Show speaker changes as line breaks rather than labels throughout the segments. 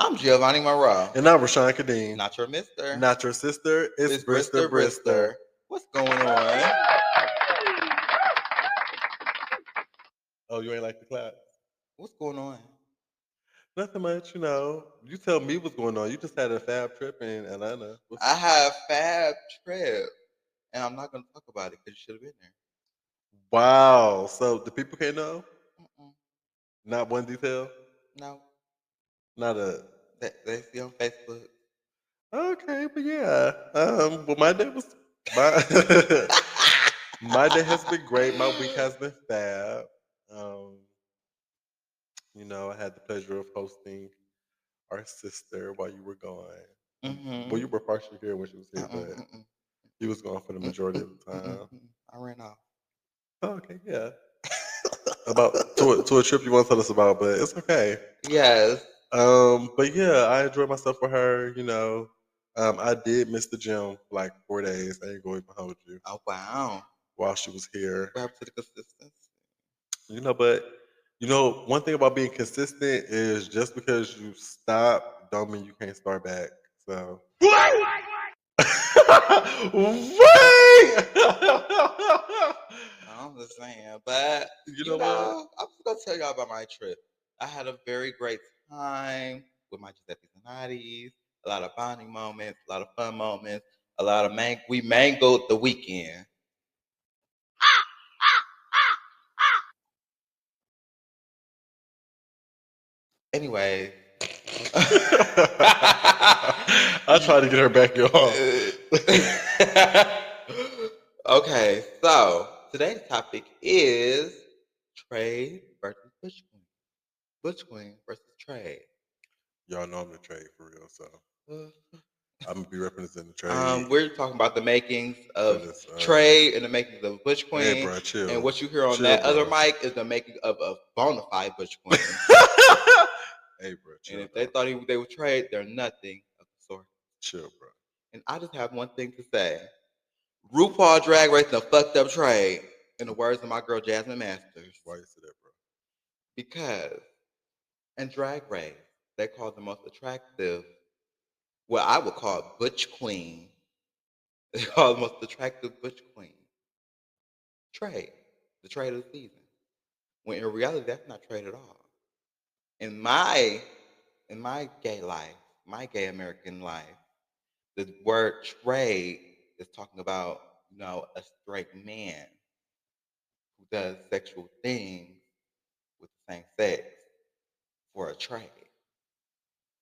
I'm Giovanni Monroé.
And I'm Rashawn Kadeem.
Not your mister.
Not your sister. It's Brister Brister.
What's going on?
Oh, you ain't like the clap?
What's going on?
Nothing much, You tell me what's going on. You just had a fab trip in Atlanta.
I have fab trip, and I'm not going to talk about it because you should have been there.
Wow. So the people can't know?
Mm-mm.
Not one detail?
No.
Not a...
They see on Facebook.
Okay, but yeah. Well, my day was... My day has been great. My week has been fab. I had the pleasure of hosting our sister while you were gone.
Mm-hmm.
Well, you were partially here when she was here, but you was gone for the majority of the time.
I ran off.
Oh, okay, yeah. About to a trip you want to tell us about, but it's okay.
Yes.
But yeah, I enjoyed myself with her. I did miss the gym for like 4 days. I ain't going to hold you.
Oh wow.
While she was here.
What happened to the consistency?
But one thing about being consistent is just because you stop don't mean you can't start back. So Wait!
I'm just saying, but
you know what?
I'm just gonna tell y'all about my trip. I had a very great time with my Giuseppe's and Nadies, a lot of bonding moments, a lot of fun moments, a lot of we mangoed the weekend. Anyway.
I tried to get her back, y'all.
Okay, so today's topic is trade versus ButchQueen. ButchQueen versus trade.
Y'all know I'm the trade for real, so I'm gonna be representing the trade.
We're talking about the makings of trade and the makings of ButchQueen.
Hey, bro, chill.
And what you hear on that other mic is the making of a bona fide ButchQueen.
Hey, bro, chill.
And if they thought they would trade, they're nothing of the sort.
Chill, bro.
And I just have one thing to say. RuPaul Drag Race is a fucked up trade, in the words of my girl Jasmine Masters.
Why you say that, bro?
Because in Drag Race, they call the most attractive, what I would call ButchQueen. They call the most attractive ButchQueen. Trade. The trade of the season. When in reality, that's not trade at all. In my gay life, my gay American life, the word trade is talking about, a straight man who does sexual things with the same sex for a trade.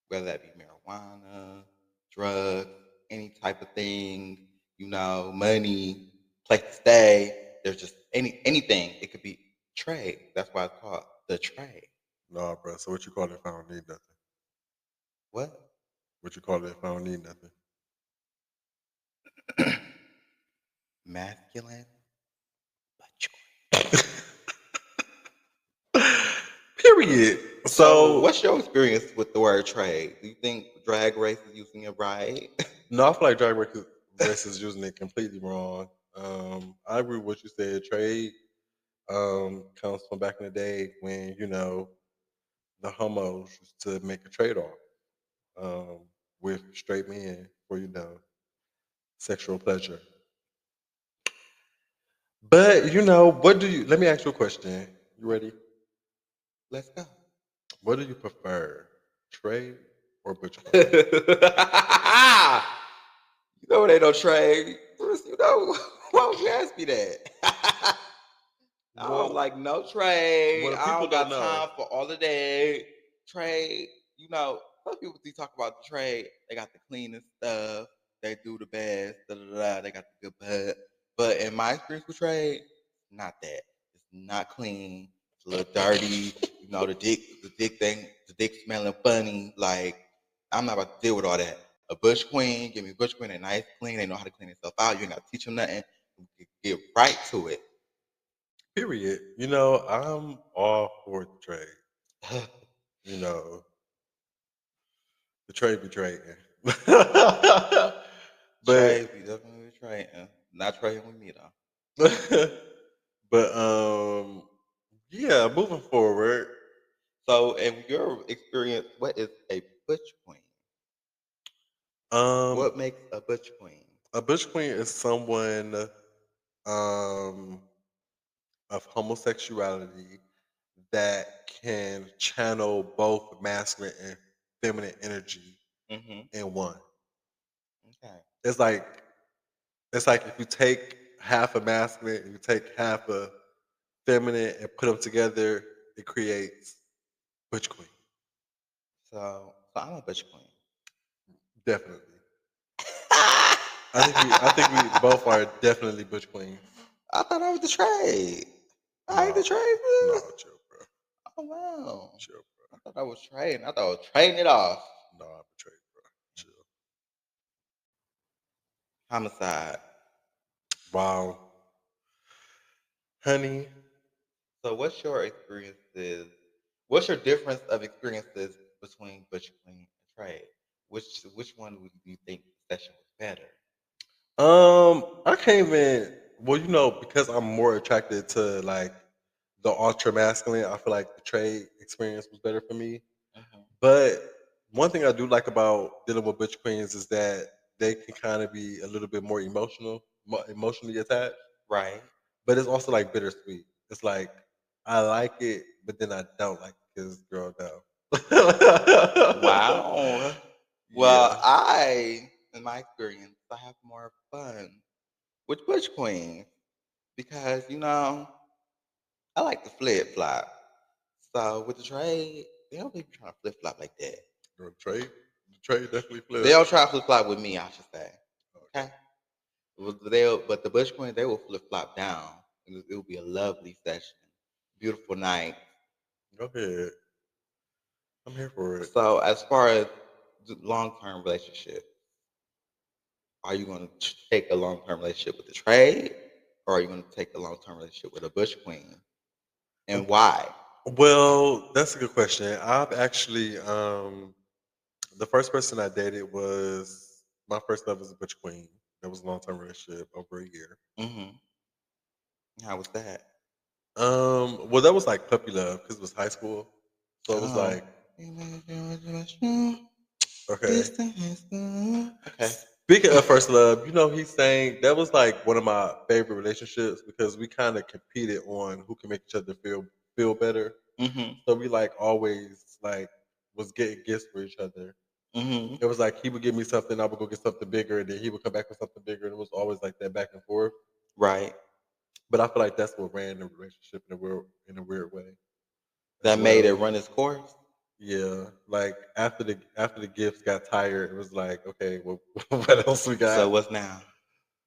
Whether that be marijuana, drugs, any type of thing, money, place to stay. There's just anything. It could be trade. That's why it's called the trade.
Nah, bro. So what you call it if I don't need nothing?
What?
What you call it if I don't need nothing?
Masculine.
Period. So
what's your experience with the word trade? Do you think Drag Race is using it right?
No, I feel like Drag Race is using it completely wrong. I agree with what you said. Trade comes from back in the day when, the homos used to make a trade-off with straight men for, sexual pleasure. But, let me ask you a question. You ready?
Let's go.
What do you prefer, trade or butcher?
You know it ain't no trade. Why would you ask me that? I don't like no trade. I don't got time for all of that. Trade, some people do talk about the trade. They got the cleanest stuff. They do the best. They got the good butt. But in my experience with trade, not that. It's not clean. It's a little dirty. The dick smelling funny. Like, I'm not about to deal with all that. A ButchQueen, give me a ButchQueen. They're nice, clean. They know how to clean themselves out. You ain't got to teach them nothing. Get right to it.
Period. I'm all for the trade. The trade be trading.
Trade be definitely trading. Not trading with me
though. But yeah, moving forward.
So, in your experience, what is a ButchQueen?
Um,
What makes a butch queen?
a butch queen is someone um of homosexuality that can channel both masculine and feminine energy
Mm-hmm.
in one.
Okay.
It's like it's like if you take half a masculine and you take half a feminine and put them together, it creates butch queen.
So I'm a butch queen.
Definitely. I think we both are definitely butch queens.
I thought I was the trade. I ain't the
No,
trade,
no,
fool.
chill, bro.
Oh wow.
Chill,
I
bro.
thought I was trading. I thought I was trading it off.
No, I'm betrayed, bro. Chill.
Homicide.
Wow. Honey,
So what's your experiences? What's your difference of experiences between butch queen and trade? Which one would you think the session was better?
I can't even. Well, because I'm more attracted to like the ultra masculine. I feel like the trade experience was better for me.
Hmm.
But one thing I do like about dealing with butch queens is that they can kind of be a little bit more emotionally attached.
Right.
But it's also like bittersweet. It's like I like it, but then I don't like it because girl down.
Wow. Well,
Yeah.
in my experience, I have more fun with butch queens because I like to flip flop. So with the trade, they don't be trying to flip flop like that.
Girl, the trade definitely
They
flip.
don't try to flip flop with me, I should say.
Okay.
Okay. But the Bush Queen, they will flip flop down. It will be a lovely session, beautiful night.
Go ahead. I'm here for it.
So as far as long term relationship, are you going to take a long term relationship with the trade, or are you going to take a long term relationship with a Bush Queen, and why?
Well, that's a good question. I've actually the first person I dated was my first love was a butch queen. That was a long term relationship over a year.
Hmm. How was that?
Well, that was like puppy love because it was high school, so it was
Oh.
like okay.
This thing is good. Okay.
Speaking of first love, he's saying that was like one of my favorite relationships because we kind of competed on who can make each other feel better.
Hmm.
So we like always like was getting gifts for each other.
Hmm.
It was like he would give me something, I would go get something bigger, and then he would come back with something bigger. And it was always like that back and forth.
Right.
But I feel like that's what ran the relationship in a weird way as
That made it
well.
run its course.
Yeah, like after the gifts got tired, it was like, okay, well, what else we
So
got?
what's now?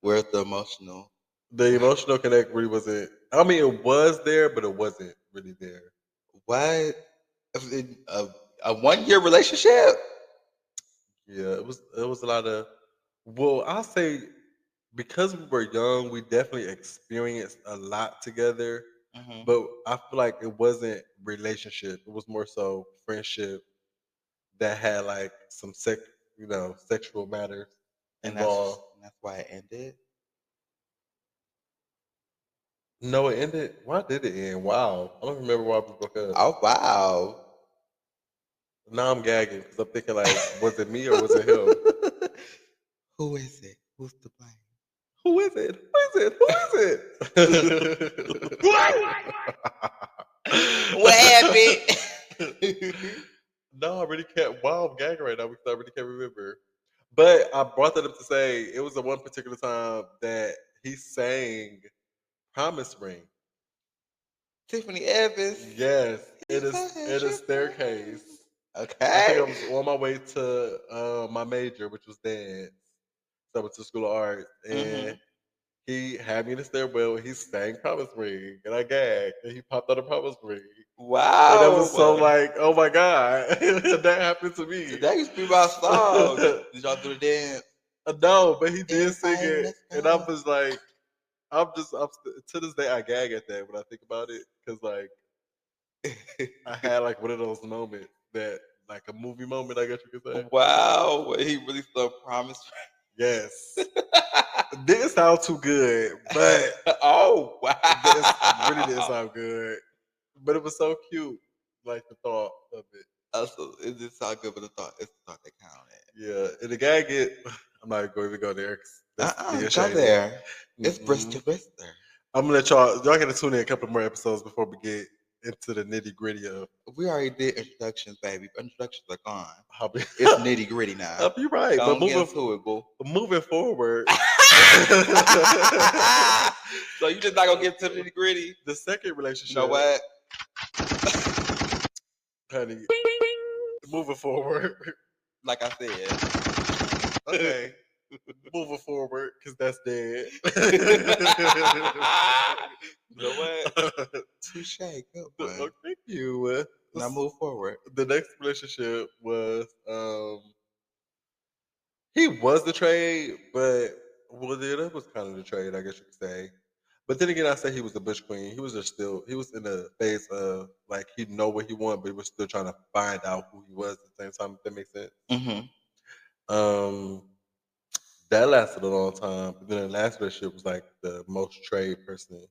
Where's the emotional?
The emotional connect really wasn't. I mean, it was there, but it wasn't really there.
What? A 1 year relationship?
Yeah, it was a lot of. Well, I'll say because we were young, we definitely experienced a lot together.
Hmm.
But I feel like it wasn't relationship. It was more so friendship that had like some sexual matters
And that's
involved.
that's why it ended.
No, it ended. Why did it end? Wow, I don't remember why we broke up.
Oh wow.
Now I'm gagging because I'm thinking like, was it me or was it him?
Who is it? Who's to blame?
Who is it? Who is it? Who is
What
it?
happened?
No, I really can't. Wow, I'm gagging right now because I really can't remember. But I brought that up to say it was the one particular time that he sang "Promise Ring."
Tiffany Evans.
Yes,
He
it is.
said
It is
she
staircase. I think I
okay.
was on my way to my major, which was dance. So I went to school of art, and
Hmm.
he had me in the stairwell. He sang "Promise Ring," and I gagged, and he popped out a promise ring. And I was so
Wow.
like, oh my God, that happened to me.
That used to be my song. Did y'all do the dance?
No, but he did sing
Everybody,
it.
let's
And I
go.
was like, to this day, I gag at that when I think about it. Cause like, I had like one of those moments that, like a movie moment, I guess you could say.
Wow. He really so promised.
Yes. It didn't sound too good, but
Oh
this really didn't
wow.
sound good. But it was so cute, like the thought of it.
So it did sound good, but it's the thought that counted.
Yeah, and the guy get. I'm not going to go there 'cause that's being
Go
shady.
there. It's
Mm-mm. Brister. I'm gonna let y'all. Y'all got to tune in a couple more episodes before we get into the nitty gritty of.
We already did introductions, baby. Introductions are gone.
I'll be,
It's nitty gritty now.
I'll be right, but
Don't get into it, boo.
moving forward.
So you just not gonna get to the nitty gritty?
The second relationship.
You know what?
Honey, moving forward.
Like I said.
Okay. Moving forward, because that's dead.
You know what? Touche. Good one.
Thank you.
Now move forward.
The next relationship was he was the trade, but well, yeah, that was kind of the trade, I guess you could say. But then again, I say he was the Bush Queen. He was just still he was in a phase of like he know what he wanted, but he was still trying to find out who he was at the same time. If that makes sense. Um, that lasted a long time. But then the last relationship was like the most trade person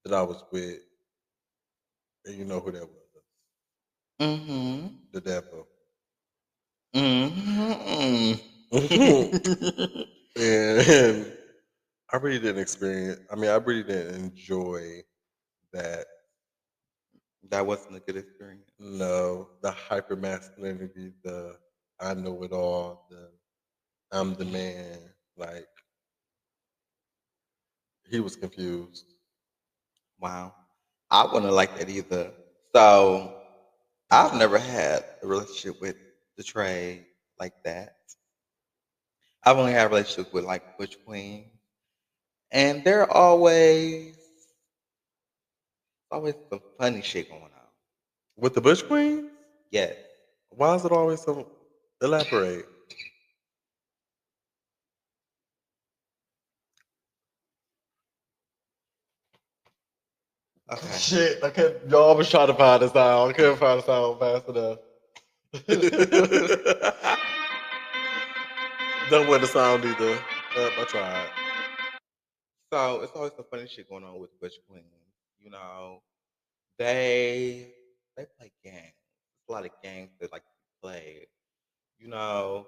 that I was with, and you know who that was. The devil. And I really didn't experience. I mean, I really didn't enjoy that.
That wasn't a good experience.
No, the hyper masculinity, the I know it all, the I'm the man. Like he was confused.
Wow. I wouldn't like that either. So I've never had a relationship with the trade like that. I've only had relationships with like ButchQueen. And they're always some funny shit going on.
With the Bush Queen?
Yes.
Why is it always so elaborate?
Okay.
Shit, I couldn't. Y'all was trying to find a sound. I couldn't find a sound fast enough. Don't want the sound either. I tried.
So it's always some funny shit going on with ButchQueen. You know, they play games. There's a lot of games that like to play. You know,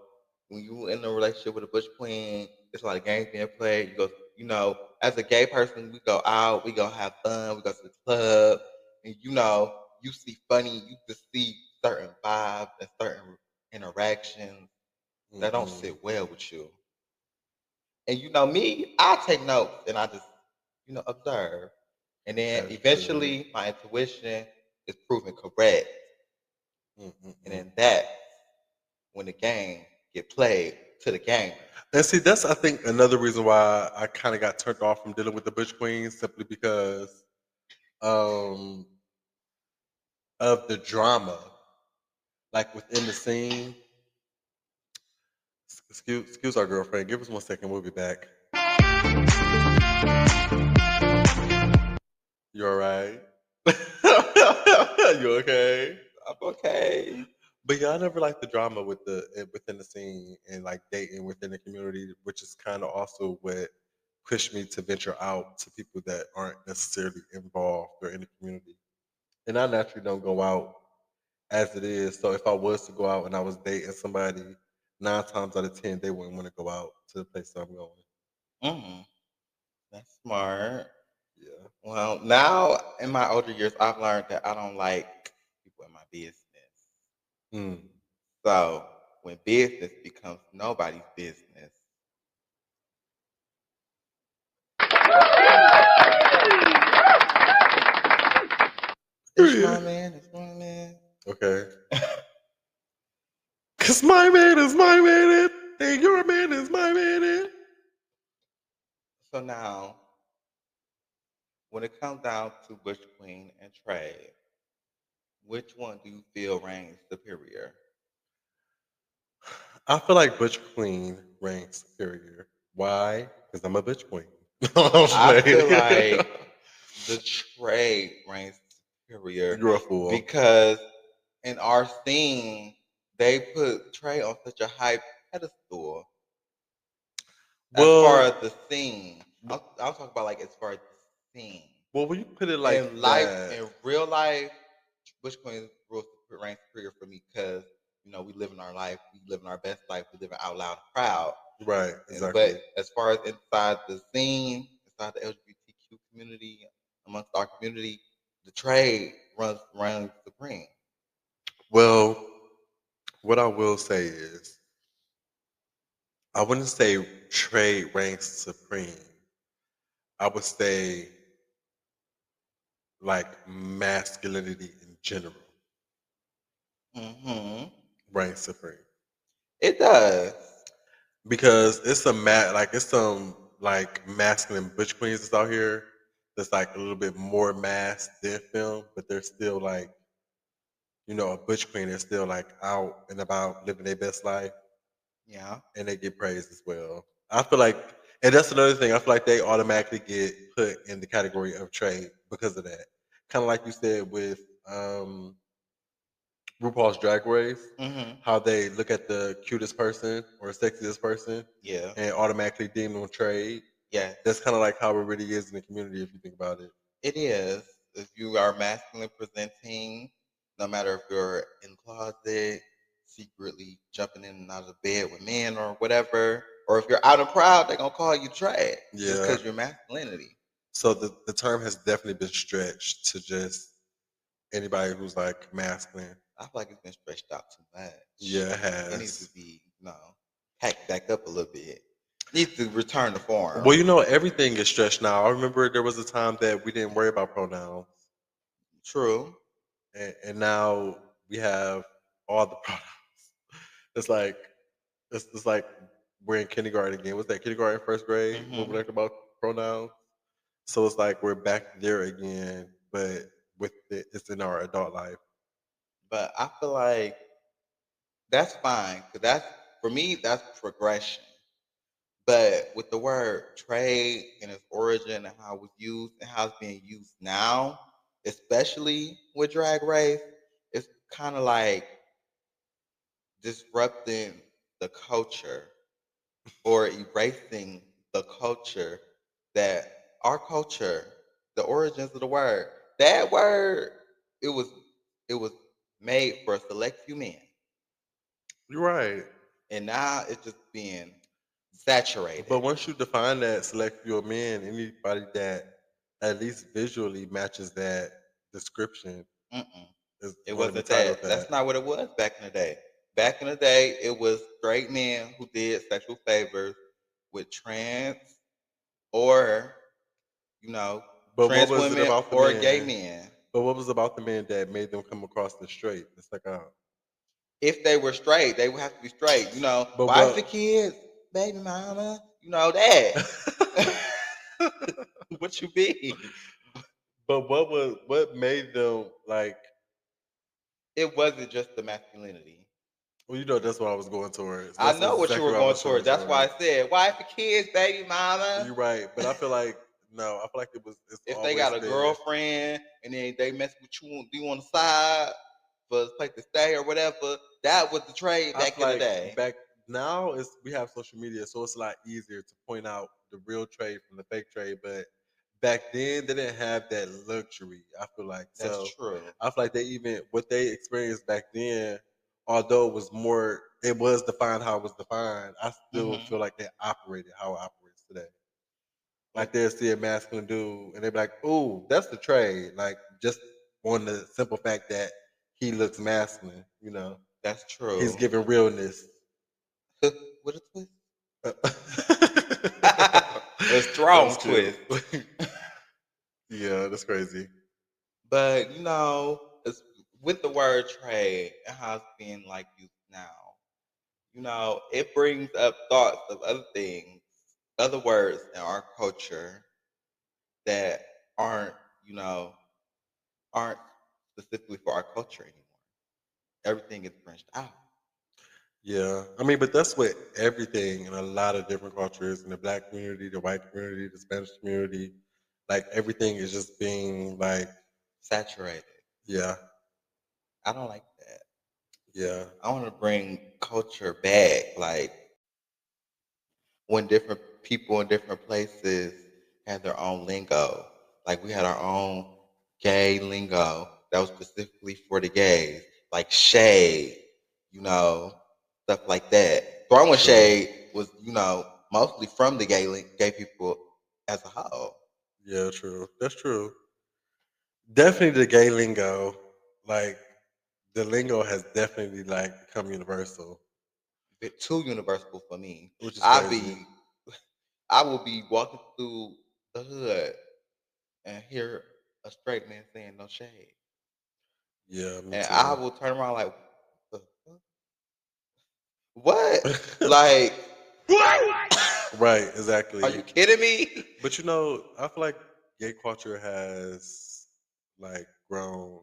when you in a relationship with a Bush Queen, there's a lot of games being played. You know, as a gay person, we go out, we go have fun, we go to the club, and you see you just see certain vibes and certain interactions that don't sit well with you. And you know me, I take notes and I just, observe. And then eventually my intuition is proven correct. And then that's when the game get played to the game.
And see, that's I think another reason why I kind of got turned off from dealing with the Bush Queens, simply because um, of the drama, like within the scene. Excuse our girlfriend. Give us 1 second. We'll be back. You all right? You okay?
I'm okay.
But y'all never like the drama within the scene and like dating within the community, which is kind of also what pushed me to venture out to people that aren't necessarily involved or in the community. And I naturally don't go out as it is. So if I was to go out and I was dating somebody, 9 times out of 10 they wouldn't want to go out to the place I'm going.
Mm, that's smart.
Yeah.
Well, now in my older years, I've learned that I don't like people in my business. So when business becomes nobody's business, it's my man, it's my man.
Okay. Cause my man is my man, and your man is my man.
So now, when it comes down to Bush Queen and Trey, which one do you feel reigns superior?
I feel like Butch Queen ranks superior. Why? Because I'm a Butch Queen.
I feel like the Trey reigns superior.
You're a fool.
Because in our scene, they put Trey on such a high pedestal. As far as the scene, I'm talking about like as far as the scene.
Well, when you put it like
in real life, Bush Queen reigns superior for me because We live in our life, we live in our best life, we live it out loud and proud.
Right,
But
exactly.
as far as inside the scene, inside the LGBTQ community, amongst our community, the trade runs supreme.
Well, what I will say is, I wouldn't say trade ranks supreme. I would say like masculinity in general
Hmm.
reigns supreme
It does.
because it's like it's some like masculine butch queens that's out here that's like a little bit more mass than film, but they're still like a butch queen is still like out and about living their best life,
Yeah.
and they get praised as well. I feel like, and that's another thing. I feel like they automatically get put in the category of trade because of that. Kind of like you said with RuPaul's Drag Race,
Hmm.
how they look at the cutest person or sexiest person
Yeah.
and automatically deem them trade.
Yes.
That's kind of like how it really is in the community if you think about it.
It is. If you are masculine presenting, no matter if you're in closet, secretly jumping in and out of bed with men or whatever, or if you're out and proud, they're gonna call you trash just
Yeah.
because you're masculinity.
So the term has definitely been stretched to just anybody who's like masculine.
I feel like it's been stretched out too much.
Yeah, it
It needs to
has.
be, packed back up a little bit. Needs to return to form.
Well, everything is stretched now. I remember there was a time that we didn't worry about pronouns,
True.
and now we have all the pronouns. It's like it's like we're in kindergarten again. Was that kindergarten, first grade when we
Hmm.
learned about pronouns? So it's like we're back there again, but it's in our adult life.
But I feel like that's fine because that's for me. That's progression. But with the word trade and its origin and how it was used and how it's being used now, especially with Drag Race, it's kind of like disrupting the culture or erasing the culture that our culture, the origins of the word, that word, it was it was made for a select few men.
You're right.
And now it's just being saturated.
But once you define that select few of men, anybody that at least visually matches that description
Mm-mm.
is
It
going to be
wasn't
titled
that.
that.
That's not what it was back in the day. Back in the day, it was straight men who did sexual favors with trans or, you know,
But what
trans
was it
women
about the
or gay
men?
men.
But what was about the men that made them come across the straight? It's like,
If they were straight, they would have to be straight.
but
Wife
what?
and kids, baby mama, that. What you be?
But what made them like?
It wasn't just the masculinity.
Well, that's what I was going towards.
I
That's
know what you
exactly
were
what I
going
was
towards.
going
That's why I
towards.
said wife and kids, baby mama.
You're right, but I feel like no. I feel like it's
If they
always
got a
been.
girlfriend and then they mess with you on the side for a place to stay or whatever, that was the trade
I
back
feel
in the
like
day.
back now is we have social media, so it's a lot easier to point out the real trade from the fake trade. But back then, they didn't have that luxury. I feel like
That's
so.
true.
I feel like they even what they experienced back then, although it was more, it was defined how it was defined. I still
Hmm.
feel like they operated how it operates today.
Well,
Like they'll see a masculine dude and they be like, "Ooh, that's the trade." Like just on the simple fact that he looks masculine,
that's
he's
true.
giving realness.
What a twist. A strong
That's cute.
twist.
Yeah, that's crazy.
But it's, with the word trade and how it's being like used now, it brings up thoughts of other things, other words in our culture that aren't, you know, aren't specifically for our culture anymore. Everything is branched out.
Yeah, I mean, but that's what everything in a lot of different cultures in the black community, the white community, the Spanish community, like everything is just being like,
Saturated.
yeah,
I don't like that.
yeah,
I want to bring culture back. Like when different people in different places had their own lingo. Like we had our own gay lingo that was specifically for the gays, like shade, stuff like that. Throwing
True.
shade was, mostly from the gay people as a whole.
Yeah, true. That's true. Definitely the gay lingo, like the lingo has definitely like become universal,
Bit too universal for me.
which is
I
crazy.
be, I will be walking through the hood and hear a straight man saying no shade,
Yeah, me
and I
too.
will turn around like, "The fuck? What? Like,
Right,
are
exactly.
you kidding me?"
But you know, I feel like gay culture has like grown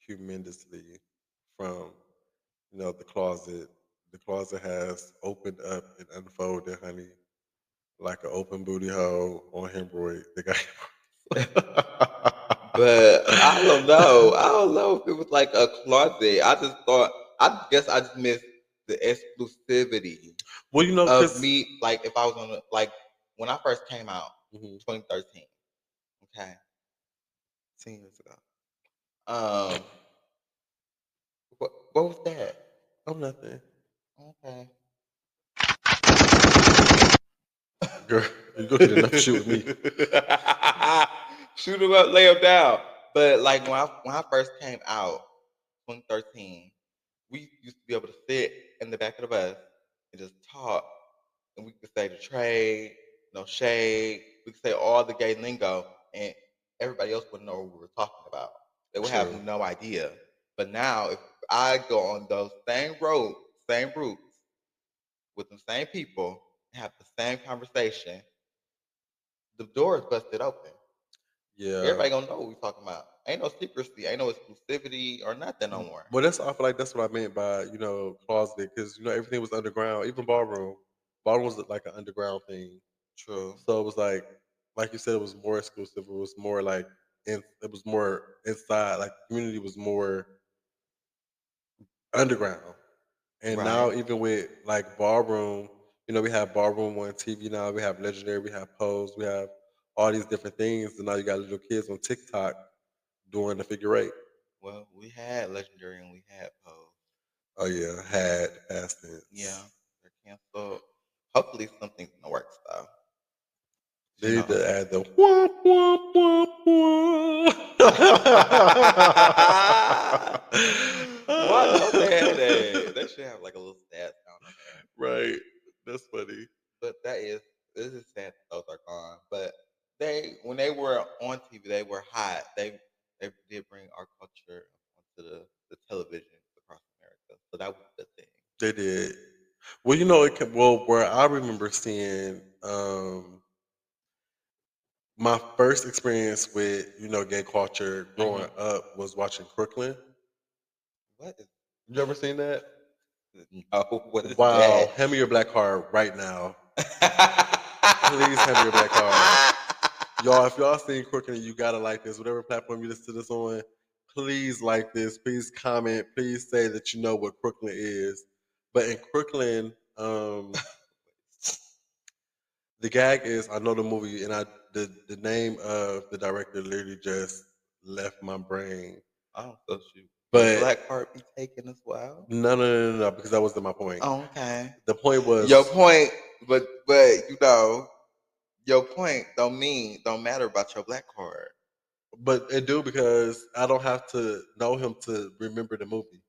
tremendously from the closet. The closet has opened up and unfolded, honey, like an open booty hole on hemorrhoid. They got
But I don't know. I don't know if it was like a closet. I just thought. I guess I just missed the exclusivity
well,
of
because
me. Like if I was on like when I first came out, 2013. Okay, 10 years ago. Um, what was that?
I'm nothing,
Okay.
girl. You go get enough shit with me.
Shoot him up, lay him down. But like when I first came out, 2013, we used to be able to sit in the back of the bus and just talk, and we could say the trade, no shade. We could say all the gay lingo, and everybody else wouldn't know what we were talking about. They would have
True.
no idea. But now, if I go on those same routes with the same people, and have the same conversation, the door is busted open.
Yeah.
Everybody gonna know what we talking about. Ain't no secrecy, ain't no exclusivity or nothing no more.
Well, I feel like that's what I meant by closet, because everything was underground, even ballroom. Ballroom was like an underground thing,
True.
so it was like you said, it was more exclusive. It was more like it was more inside. Like the community was more underground. And
Right.
now even with like ballroom, we have ballroom on TV now. We have legendary. We have pose. We have all these different things, and now you got little kids on TikTok doing the figure eight.
Well, we had Legendary and we had Pose.
Oh yeah, had past
Yeah,
tense.
they're canceled. Hopefully something's in the works though. You
They need
know.
to add the womp womp womp
Why don't they have
womp.
that? They should have like a little sad sound on there.
Right, that's funny.
But this is sad that those are gone. But they when they were on TV, they were hot. They did bring our culture onto the television across America. So that was the thing.
They did. Well, where I remember seeing my first experience with gay culture growing
Hmm.
up was watching Crooklyn.
What is
You ever seen that?
no? What is
Wow,
that?
hand me your black card right now. Please hand me your black card. Y'all, if y'all seen Crooklyn, you gotta like this. Whatever platform you listen to this on, please like this. Please comment. Please say that you know what Crooklyn is. But in Crooklyn, the gag is I know the movie, and the name of the director literally just left my brain.
Oh, so shoot. Your
But
black card be taken as well?
no, because that wasn't my point.
Oh, okay.
The point
Your
was,
point, but your point don't matter about your black card.
but it do because I don't have to know him to remember the movie.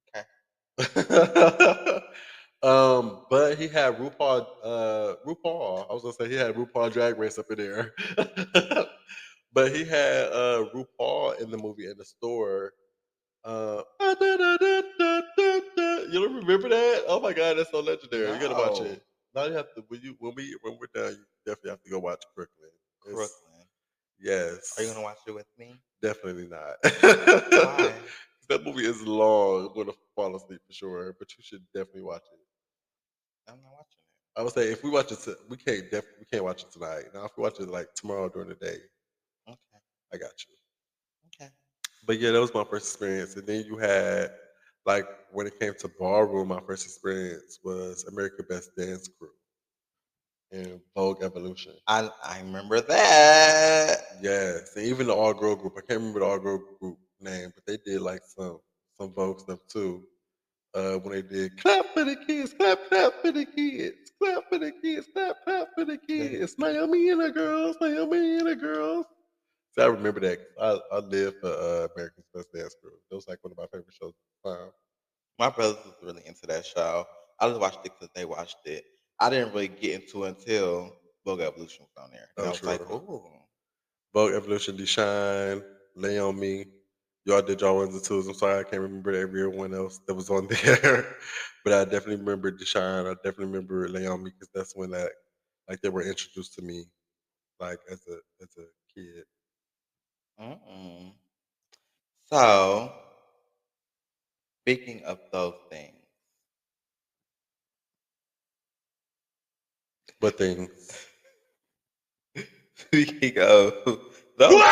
Okay.
But he had RuPaul. I was gonna say he had RuPaul Drag Race up in there, but he had RuPaul in the movie in the store. You don't remember that? Oh my god, that's so legendary! You gotta watch
No.
it. Now you have to when we're done, you definitely have to go watch Brooklyn. It's
Crooklyn. Are you
yes,
gonna watch it with me?
definitely not.
Why?
That movie is long. I'm gonna fall asleep for sure, but you should definitely watch it.
I'm not watching
I would say if we watch it, we can't watch it tonight. Now, if we watch it like tomorrow during the day,
it. Okay.
I got you.
Okay.
But yeah, that was my first experience. And then you had like when it came to ballroom, my first experience was America Best Dance Crew and Vogue Evolution.
I remember that.
Yes, and even the all girl group. I can't remember the all girl group name, but they did like some Vogue stuff too. when they did clap for the kids, clap for the kids, clap for the kids, clap for the kids. Naomi and the girls, Naomi and the girls. So I remember that. I lived for America's Best Dance Crew. That was like one of my favorite shows at the time.
My brothers was really into that show. I just watched it because they watched it. I didn't really get into it until Vogue Evolution was on there. And
Oh,
I was like,
sure.
oh.
Vogue Evolution, Deshaun, Naomi. Y'all did y'all ones and twos. I'm sorry, I can't remember everyone else that was on there, but I definitely remember Deshaun. I definitely remember Naomi because that's when that like they were introduced to me like as a kid.
Mm-mm. So, speaking of those things,
But things.
speaking of those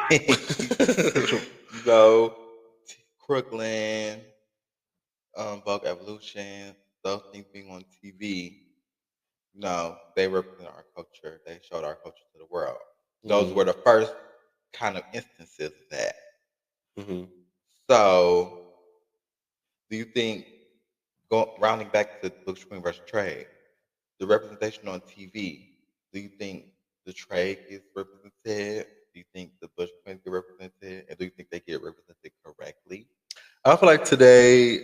things, you know, Crooklyn, Vogue Evolution, those things being on TV, they represent our culture. They showed our culture to the world. Those
hmm
were the first kind of instances of that.
hmm
So, do you think, rounding back to ButchQueen versus trade, the representation on TV, do you think the trade gets represented? Do you think the ButchQueens get represented? And do you think they get represented correctly?
I feel like today,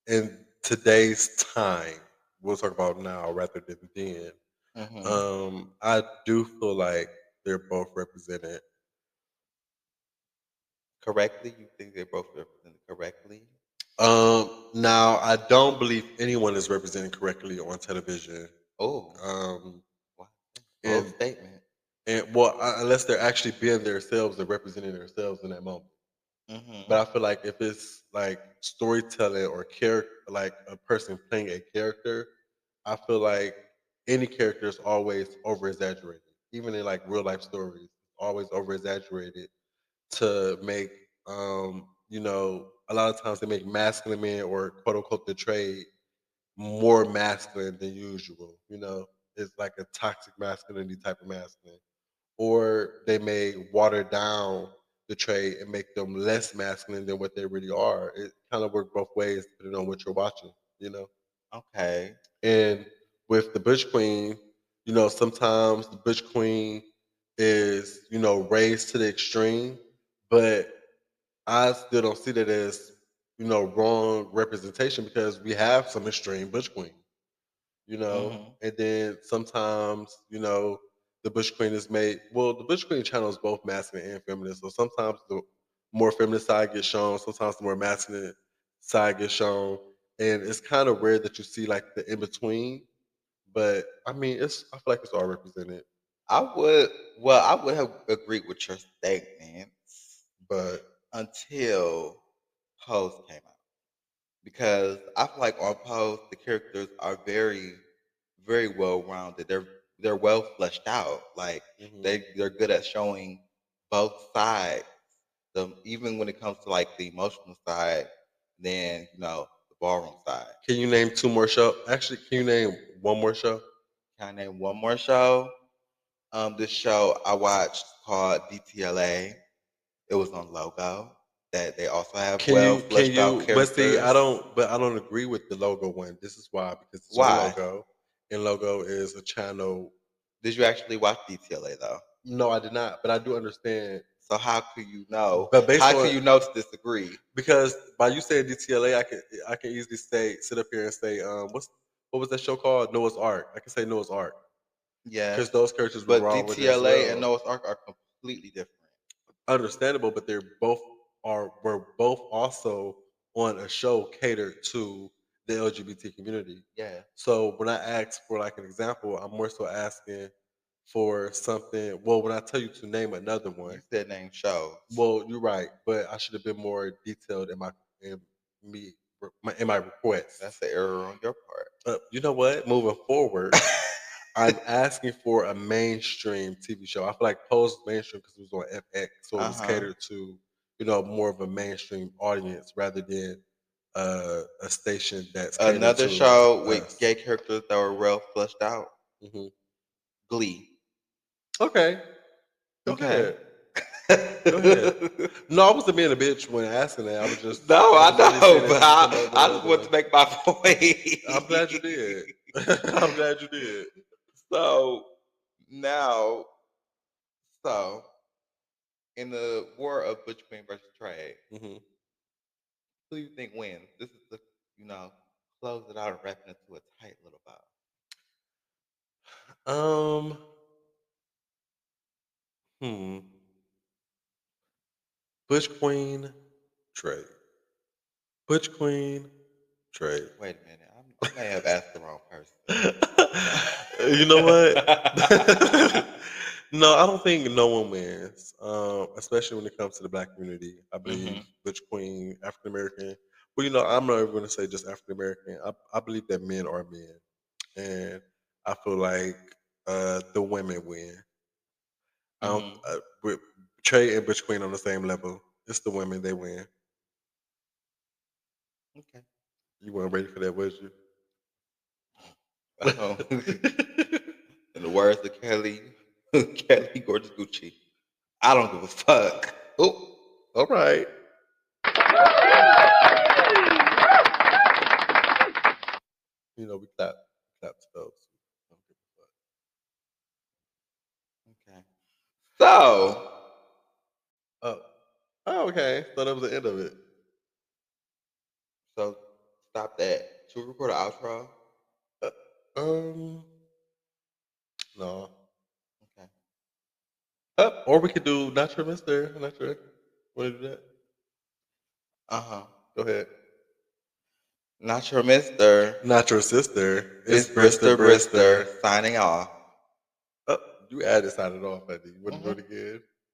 in today's time, we'll talk about now rather than then.
Mm-hmm.
I do feel like they're both represented.
Correctly? You think they're both represented correctly?
Now I don't believe anyone is represented correctly on television.
Oh,
Um,
wow. Bold
and
statement.
unless they're actually being themselves and representing themselves in that moment.
Mm-hmm.
But I feel like if it's like storytelling or character, like a person playing a character, I feel like any character is always over exaggerated, even in like real life stories, always over exaggerated to make, a lot of times they make masculine men or quote unquote the trade more masculine than usual. It's like a toxic masculinity type of masculine, or they may water down the trade and make them less masculine than what they really are. It kind of works both ways depending on what you're watching.
Okay.
And with the Butch Queen, sometimes the Butch Queen is, raised to the extreme, but I still don't see that as, wrong representation because we have some extreme Butch Queen
Mm-hmm.
and then sometimes, the Bush Queen is made. Well, the Bush Queen channel is both masculine and feminine. So sometimes the more feminine side gets shown, sometimes the more masculine side gets shown. And it's kind of rare that you see like the in between. But I mean, I feel like it's all represented.
I would, well, I would have agreed with your statements
But
until Pose came out. Because I feel like on Pose the characters are very, very well rounded. They're well fleshed out. Like
mhm.
they're good at showing both sides. Even when it comes to like the emotional side, then the ballroom side.
Can you name two more show? Actually, can you name one more show?
Can I name one more show? This show I watched called DTLA. It was on Logo. That they also have well
Can
fleshed out
you but see
characters.
I don't agree with the logo one. This is why because it's on
Why?
logo and logo is a channel.
Did you actually watch DTLA though?
No, I did not, but I do understand.
So how could you know?
But based
How could
on
you know to disagree?
because by you saying DTLA, I can easily say sit up here and say what was that show called? Noah's Ark. I can say Noah's Ark because
Yes,
those characters were
but
wrong with it as
DTLA and
well.
Noah's Ark are completely different.
Understandable, but were both also on a show catered to the LGBT community.
Yeah,
So when I ask for like an example, I'm more so asking for something. Well, when I tell you to name another
you
one,
said name shows.
well, you're right, but I should have been more detailed in me in my
That's
request.
the error on your part.
You know what? Moving forward, I'm asking for a mainstream TV show. I feel like Post mainstream because it was on FX, so it
Uh
was
huh.
catered to more of a mainstream audience rather than a station that's catered
Another
to
show with
us.
gay characters that were well fleshed out.
hmm
Glee.
Okay, go
Okay.
ahead. Go ahead. No, I wasn't being a bitch when asking that.
No,
I
I
was really saying
know,
that
but
just to come up with
I just want
another.
to make my point.
I'm glad you did. I'm glad you did.
So now, so in the war of Butch Queen versus Trade,
Hmm.
who do you think wins? This is the, you know, close it out and wrap it into a tight little bow.
Um. Hmm. Butch Queen, Trey. Butch Queen, Trey.
Wait a minute, I may have asked the wrong person.
You know what? No, I don't think no one wins. Especially when it comes to the black community. I believe
Hmm.
Butch Queen, African American. Well, you know, I'm not even going to say just African American. I believe that men are men, and I feel like the women win. I don't.
Hmm.
With Trey and Butch Queen on the same level. It's the women they win.
Okay.
You weren't ready for that, was you?
In the words of Kelly, Kelly Gorgeous Gucci, I don't give a fuck.
Oh, all right. You know, we clap to those. Don't give
Okay. So,
a fuck. Oh, okay. So that was the end of it.
so stop that. Should we record an outro?
Uh, um, no.
Okay.
Or we could do not your Mister. Not your. Want to do that?
Uh huh.
Go ahead.
Not your Mister.
Not your sister. It's
It's
Brister
Brister Brister
Brister.
signing off.
You added signing off, Eddie. You want to do
Hmm.
it again?